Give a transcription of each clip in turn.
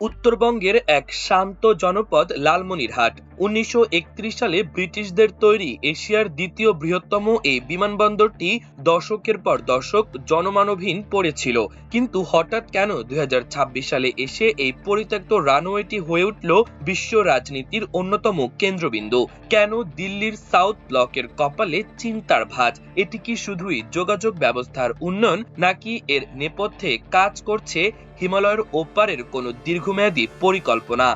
উত্তরবঙ্গের এক শান্ত জনপদ লালমনিরহাট ১৯৩১ সালে ব্রিটিশদের তৈরি এশিয়ার দ্বিতীয় বৃহত্তম এই বিমানবন্দরটি দশকের পর দশক জনমানবহীন পড়েছিল। কিন্তু হঠাৎ কেন ২০২৬ সালে এসে এই পরিত্যক্ত রানওয়েটি হয়ে উঠল বিশ্ব রাজনীতির অন্যতম কেন্দ্রবিন্দু? কেন দিল্লির সাউথ ব্লকের কপালে চিন্তার ভাঁজ? এটি কি শুধুই যোগাযোগ ব্যবস্থার উন্নয়ন, নাকি এর নেপথ্যে কাজ করছে হিমালয়ের ওপারের কোনো দীর্ঘমেয়াদী পরিকল্পনা?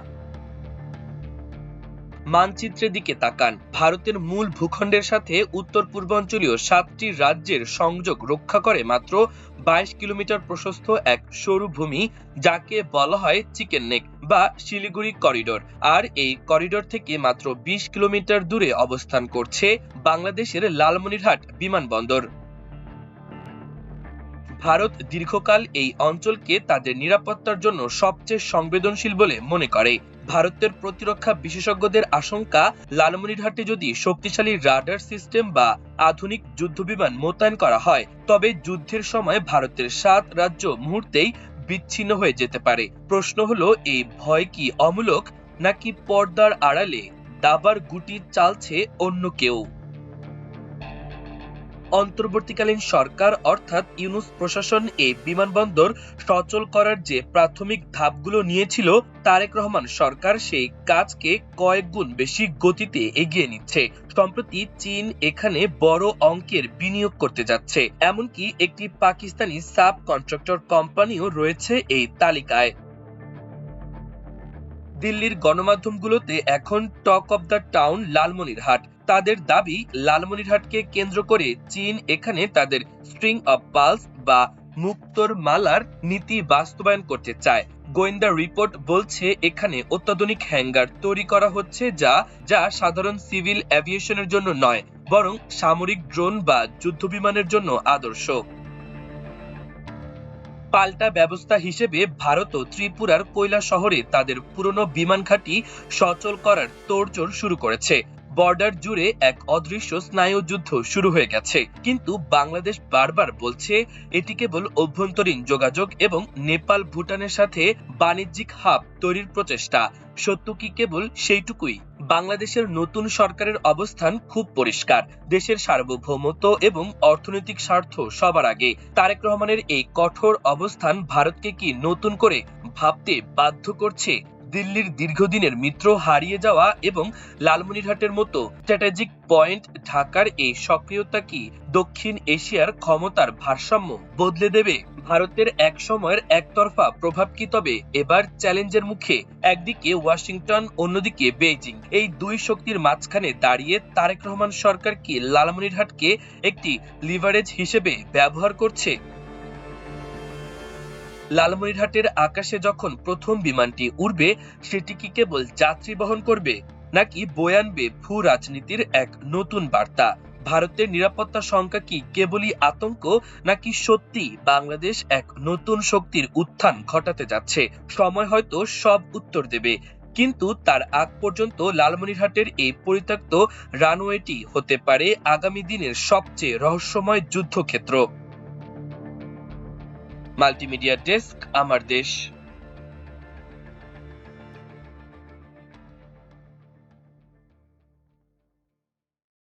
মানচিত্রের দিকে তাকান। ভারতের মূল ভূখণ্ডের সাথে উত্তর পূর্বাঞ্চলীয় ৭টি রাজ্যের সংযোগ রক্ষা করে মাত্র ২২ কিলোমিটার প্রশস্ত এক সরু ভূমি, যাকে বলা হয় চিকেন নেক বা শিলিগুড়ি করিডোর। আর এই করিডোর থেকে মাত্র ২০ কিলোমিটার দূরে অবস্থান করছে বাংলাদেশের লালমনিরহাট বিমানবন্দর। ভারত দীর্ঘকাল এই অঞ্চলকে তাদের নিরাপত্তার জন্য সবচেয়ে সংবেদনশীল বলে মনে করে। ভারতের প্রতিরক্ষা বিশেষজ্ঞদের আশঙ্কা, লালমনিরহাটে যদি শক্তিশালী রাডার সিস্টেম বা আধুনিক যুদ্ধবিমান মোতায়েন করা হয়, তবে যুদ্ধের সময় ভারতের ৭ রাজ্য মুহূর্তেই বিচ্ছিন্ন হয়ে যেতে পারে। প্রশ্ন হলো, এই ভয় কি অমূলক, নাকি পর্দার আড়ালে দাবার গুটি চালছে অন্য কেউ? অন্তর্বর্তীকালীন সরকার অর্থাৎ ইউনূস প্রশাসন এই বিমানবন্দর সচল করার যে প্রাথমিক ধাপগুলো নিয়েছিল, তারেক রহমান সরকার সেই কাজকে কয়েক গুণ বেশি গতিতে এগিয়ে নিচ্ছে। সম্প্রতি চীন এখানে বড় অঙ্কের বিনিয়োগ করতে যাচ্ছে, এমনকি একটি পাকিস্তানি সাব কন্ট্রাক্টর কোম্পানিও রয়েছে এই তালিকায়। দিল্লির গণমাধ্যমগুলোতে এখন talk of the town Lalmonirhat. তাদের দাবি, লালমনিরহাটকে কেন্দ্র করে চীন এখানে তাদের স্ট্রিং অব পালস বা মুক্তোর মালার নীতি বাস্তবায়ন করতে চায়। গোয়েন্দা রিপোর্ট বলছে, এখানে অত্যাধুনিক হ্যাঙ্গার তৈরি করা হচ্ছে, যা সাধারণ সিভিল এভিয়েশনের জন্য নয়, বরং সামরিক ড্রোন বা যুদ্ধবিমানের জন্য আদর্শ। পাল্টা ব্যবস্থা হিসেবে ভারতও ত্রিপুরার কৈলা শহরে তাদের পুরনো বিমান ঘাঁটি সচল করার তোড়জোড় শুরু করেছে। বর্ডার জুড়ে এক অদৃশ্য স্নায়ুযুদ্ধ শুরু হয়ে গেছে। কিন্তু বাংলাদেশ বারবার বলছে, এটি কেবল অভ্যন্তরীণ যোগাযোগ এবং নেপাল ভুটানের সাথে বাণিজ্যিক হাব তৈরির প্রচেষ্টা। সত্য কি কেবল সেইটুকুই? বাংলাদেশের নতুন সরকারের অবস্থান খুব পরিষ্কার। দেশের সার্বভৌমত্ব এবং অর্থনৈতিক স্বার্থ সবার আগে। তারেক রহমানের এই কঠোর অবস্থান ভারতকে কি নতুন করে ভাবতে বাধ্য করছে? দিল্লির দীর্ঘদিনের মিত্র হারিয়ে যাওয়া এবং লালমনিরহাটের মতো স্ট্র্যাটেজিক পয়েন্ট ঢাকার এই সক্রিয়তা কি দক্ষিণ এশিয়ার ক্ষমতার ভারসাম্য বদলে দেবে? ভারতের এক সময়ের একতরফা প্রভাব কি তবে এবার চ্যালেঞ্জের মুখে? একদিকে ওয়াশিংটন, অন্যদিকে বেইজিং। এই দুই শক্তির মাঝখানে দাঁড়িয়ে তারেক রহমান সরকার কি লালমনিরহাটকে একটি লিভারেজ হিসেবে ব্যবহার করছে? লালমনিরহাটের আকাশে যখন প্রথম বিমানটি উড়বে, সেটি কি কেবল যাত্রী বহন করবে, নাকি বয়ে আনবে ভূ রাজনীতির এক নতুন বার্তা? ভারতের নিরাপত্তা সংখ্যা কি কেবলই আতঙ্ক, নাকি সত্যি বাংলাদেশ এক নতুন শক্তির উত্থান ঘটাতে যাচ্ছে? সময় হয়তো সব উত্তর দেবে, কিন্তু তার আগ পর্যন্ত লালমনিরহাটের এই পরিত্যক্ত রানওয়েটি হতে পারে আগামী দিনের সবচেয়ে রহস্যময় যুদ্ধক্ষেত্র। মাল্টিমিডিয়া ডেস্ক, আমার দেশ।